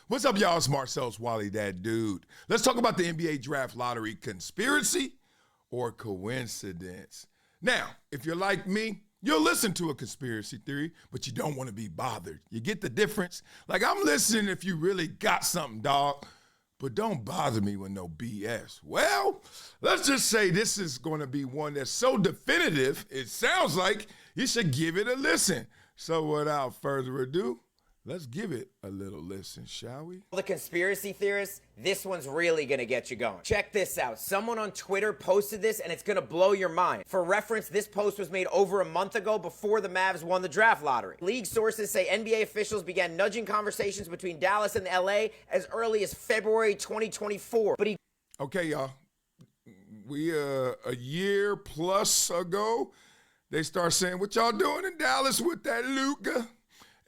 What's up, y'all? It's Marcellus Wiley, that dude. Let's talk about the NBA draft lottery conspiracy or coincidence. Now, if you're like me, you'll listen to a conspiracy theory, but you don't want to be bothered. You get the difference? Like, I'm listening if you really got something, dog, but don't bother me with no BS. Well, let's just say this is going to be one that's so definitive, it sounds like you should give it a listen. So without further ado, let's give it a little listen, shall we? The conspiracy theorists, this one's really gonna get you going. Check this out. Someone on Twitter posted this and it's gonna blow your mind. For reference, this post was made over a month ago before the Mavs won the draft lottery. League sources say NBA officials began nudging conversations between Dallas and LA as early as February 2024. Okay, y'all. We, a year plus ago, they start saying, what y'all doing in Dallas with that Luka?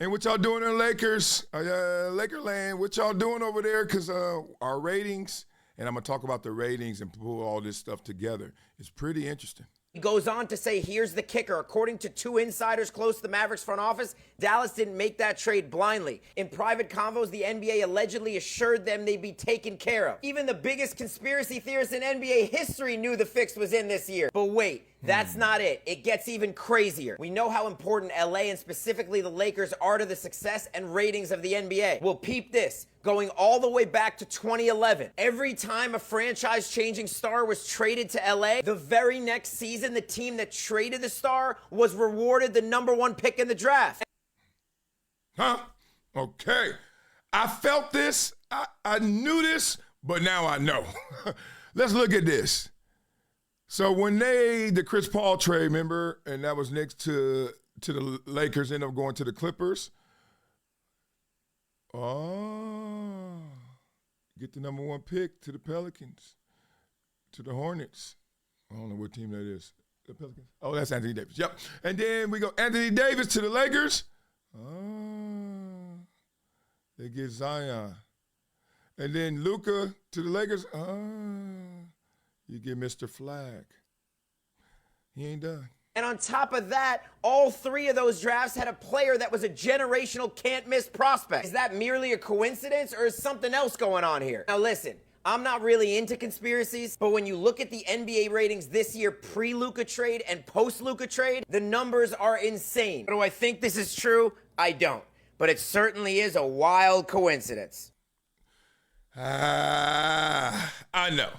And what y'all doing in Lakers, Lakerland, what y'all doing over there? Because our ratings, and I'm going to talk about the ratings and pull all this stuff together, is pretty interesting. He goes on to say, here's the kicker. According to two insiders close to the Mavericks front office, Dallas didn't make that trade blindly. In private convos, the NBA allegedly assured them they'd be taken care of. Even the biggest conspiracy theorists in NBA history knew the fix was in this year. But wait, that's not it. It gets even crazier. We know how important LA and specifically the Lakers are to the success and ratings of the NBA. Well, peep this. Going all the way back to 2011, every time a franchise-changing star was traded to LA, the very next season, the team that traded the star was rewarded the #1 pick in the draft. Huh? Okay. I felt this. I knew this, but now I know. Let's look at this. So when the Chris Paul trade, remember, and that was next to the Lakers, ended up going to the Clippers. Oh, get the #1 pick to the Pelicans, to the Hornets. I don't know what team that is. The Pelicans. Oh, that's Anthony Davis. Yep. And then we go Anthony Davis to the Lakers. Oh, they get Zion. And then Luka to the Lakers. Oh, you get Mr. Flagg. He ain't done. And on top of that, all three of those drafts had a player that was a generational can't-miss prospect. Is that merely a coincidence, or is something else going on here? Now listen, I'm not really into conspiracies, but when you look at the NBA ratings this year pre-Luka trade and post-Luka trade, the numbers are insane. Do I think this is true? I don't. But it certainly is a wild coincidence. I know.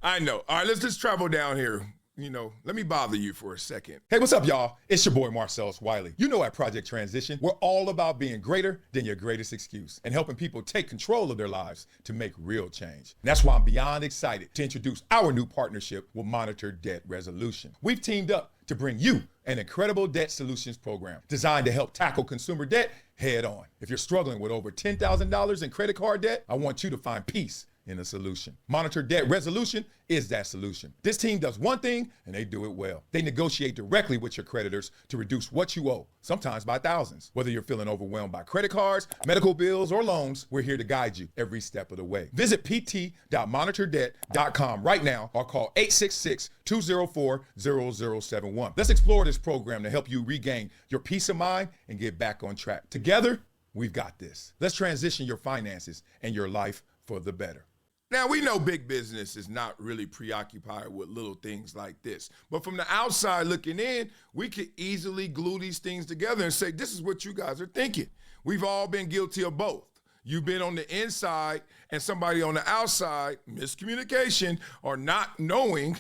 All right, let's just travel down here. Let me bother you for a second. Hey, what's up, y'all? It's your boy, Marcellus Wiley. At Project Transition, we're all about being greater than your greatest excuse and helping people take control of their lives to make real change. And that's why I'm beyond excited to introduce our new partnership with Monitor Debt Resolution. We've teamed up to bring you an incredible debt solutions program designed to help tackle consumer debt head on. If you're struggling with over $10,000 in credit card debt, I want you to find peace in a solution. Monitor Debt Resolution is that solution. This team does one thing, and they do it well. They negotiate directly with your creditors to reduce what you owe, sometimes by thousands. Whether you're feeling overwhelmed by credit cards, medical bills, or loans, we're here to guide you every step of the way. Visit pt.monitordebt.com right now or call 866-204-0071. Let's explore this program to help you regain your peace of mind and get back on track. Together, we've got this. Let's transition your finances and your life for the better. Now, we know big business is not really preoccupied with little things like this. But from the outside looking in, we could easily glue these things together and say, this is what you guys are thinking. We've all been guilty of both. You've been on the inside and somebody on the outside, miscommunication or not knowing,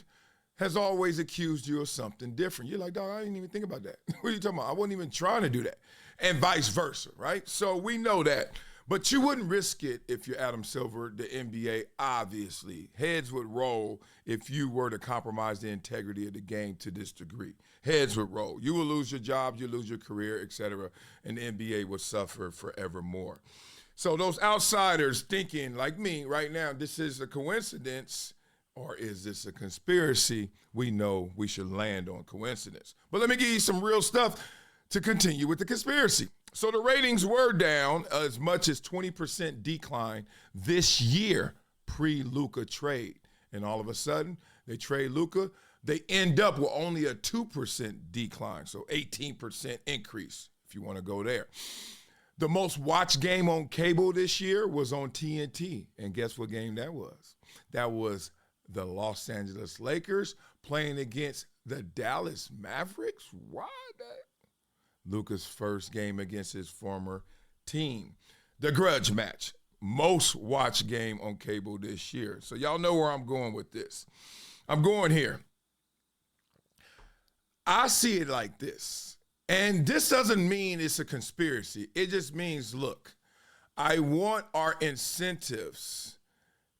has always accused you of something different. You're like, dog, I didn't even think about that. What are you talking about? I wasn't even trying to do that. And vice versa, right? So we know that. But you wouldn't risk it if you're Adam Silver, the NBA, obviously. Heads would roll if you were to compromise the integrity of the game to this degree. Heads would roll. You will lose your job, you lose your career, et cetera, and the NBA would suffer forevermore. So those outsiders thinking, like me right now, this is a coincidence or is this a conspiracy? We know we should land on coincidence. But let me give you some real stuff to continue with the conspiracy. So the ratings were down as much as 20% decline this year pre-Luka trade. And all of a sudden, they trade Luka. They end up with only a 2% decline, so 18% increase if you want to go there. The most watched game on cable this year was on TNT. And guess what game that was? That was the Los Angeles Lakers playing against the Dallas Mavericks. Why that? Luka's first game against his former team. The grudge match, most watched game on cable this year. So y'all know where I'm going with this. I'm going here. I see it like this. And this doesn't mean it's a conspiracy. It just means, look, I want our incentives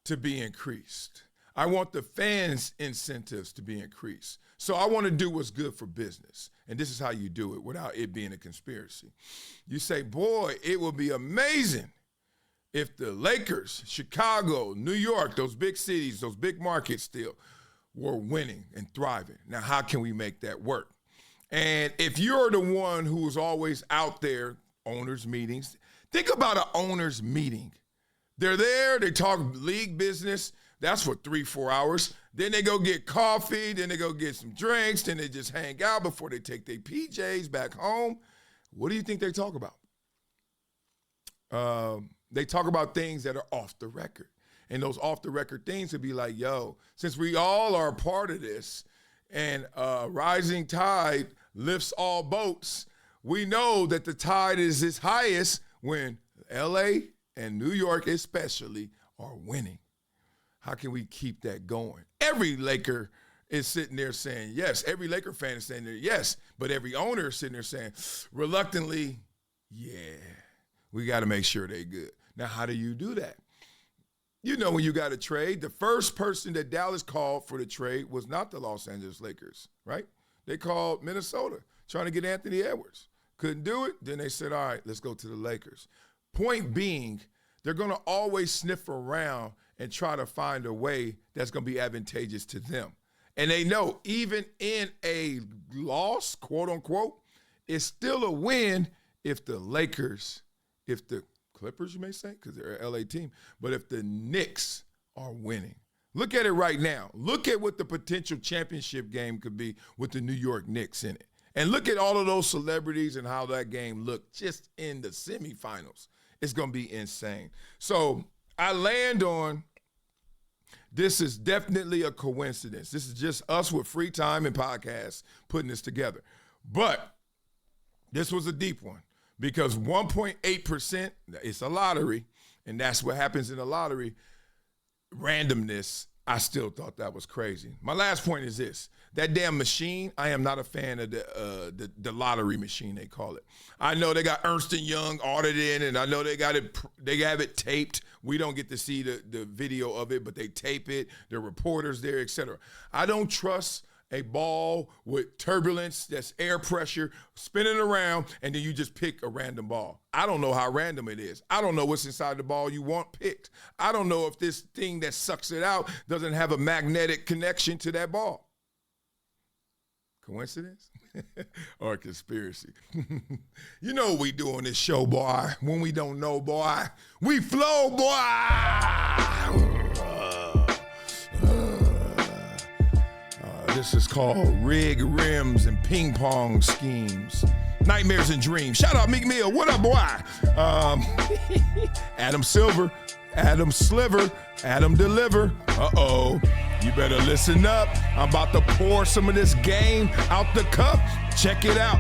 to be increased. I want the fans' incentives to be increased. So I want to do what's good for business. And this is how you do it without it being a conspiracy. You say, boy, it would be amazing if the Lakers, Chicago, New York, those big cities, those big markets still were winning and thriving. Now, how can we make that work? And if you're the one who's always out there, owners' meetings, think about an owners' meeting. They're there, they talk league business. That's for 3-4 hours. Then they go get coffee, then they go get some drinks, then they just hang out before they take their PJs back home. What do you think they talk about? They talk about things that are off the record. And those off the record things would be like, yo, since we all are a part of this and rising tide lifts all boats, we know that the tide is its highest when LA and New York especially are winning. How can we keep that going? Every Laker is sitting there saying yes. Every Laker fan is saying yes. But every owner is sitting there saying, reluctantly, yeah, we got to make sure they're good. Now, how do you do that? You know, when you got a trade, the first person that Dallas called for the trade was not the Los Angeles Lakers, right? They called Minnesota trying to get Anthony Edwards. Couldn't do it. Then they said, all right, let's go to the Lakers. Point being, they're going to always sniff around and try to find a way that's going to be advantageous to them. And they know even in a loss, quote unquote, it's still a win if the Lakers, if the Clippers, you may say, because they're an LA team, but if the Knicks are winning. Look at it right now. Look at what the potential championship game could be with the New York Knicks in it. And look at all of those celebrities and how that game looked just in the semifinals. It's going to be insane. So I land on this is definitely a coincidence. This is just us with free time and podcasts putting this together. But this was a deep one because 1.8%, it's a lottery, and that's what happens in a lottery. Randomness, I still thought that was crazy. My last point is this. That damn machine, I am not a fan of the lottery machine, they call it. I know they got Ernst & Young audited, and I know they have it taped. We don't get to see the video of it, but they tape it. There are reporters there, etc. I don't trust a ball with turbulence, that's air pressure, spinning around, and then you just pick a random ball. I don't know how random it is. I don't know what's inside the ball you want picked. I don't know if this thing that sucks it out doesn't have a magnetic connection to that ball. Coincidence? Or conspiracy? You know what we do on this show, boy. When we don't know, boy, we flow, boy. This is called Rig Rims and Ping Pong Schemes. Nightmares and Dreams. Shout out Meek Mill. What up, boy? Adam Silver, Adam Sliver, Adam Deliver. Uh-oh. You better listen up. I'm about to pour some of this game out the cup. Check it out.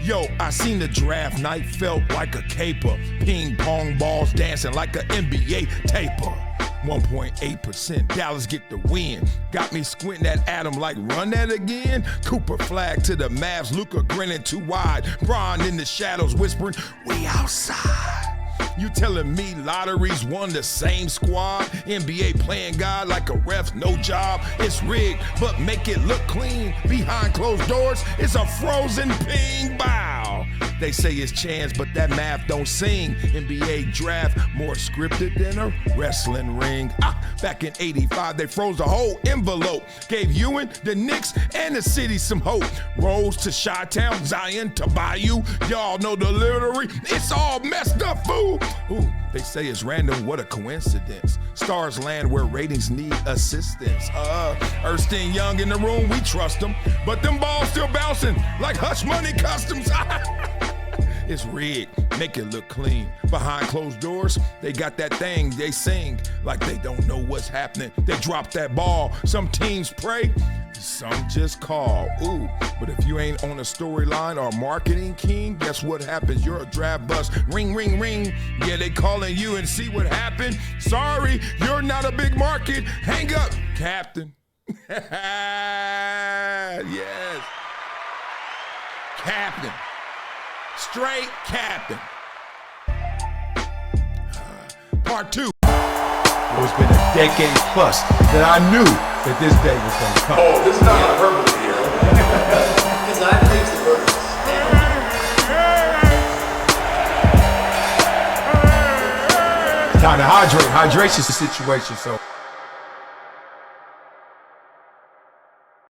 Yo, I seen the draft night, felt like a caper. Ping pong balls dancing like an NBA taper. 1.8%. Dallas get the win. Got me squinting at Adam like, run that again? Cooper Flagg to the Mavs. Luka grinning too wide. Bron in the shadows whispering, we outside. You telling me lotteries won the same squad? NBA playing God like a ref, no job. It's rigged, but make it look clean. Behind closed doors, it's a frozen ping bow. They say it's chance, but that math don't sing. NBA draft more scripted than a wrestling ring. Back in 85, they froze the whole envelope. Gave Ewing, the Knicks, and the city some hope. Rose to Chi-Town, Zion to Bayou. Y'all know the literary. It's all messed up, fool. Ooh, they say it's random, what a coincidence. Stars land where ratings need assistance. Ernst & Young in the room, we trust them. But them balls still bouncing like Hush Money Customs. it's rigged, make it look clean. Behind closed doors, they got that thing, they sing like they don't know what's happening. They drop that ball, some teams pray, some just call. Ooh, but if you ain't on a storyline or marketing king, guess what happens? You're a draft bust. Ring, ring, ring. Yeah, they calling you and see what happened. Sorry, you're not a big market. Hang up, Captain. Yes. Captain. Straight captain. Part 2. It's been a decade plus that I knew that this day was going to come. Oh, this is not hyperbole here. Because I believe the birds. Time to hydrate. Hydration's the situation, so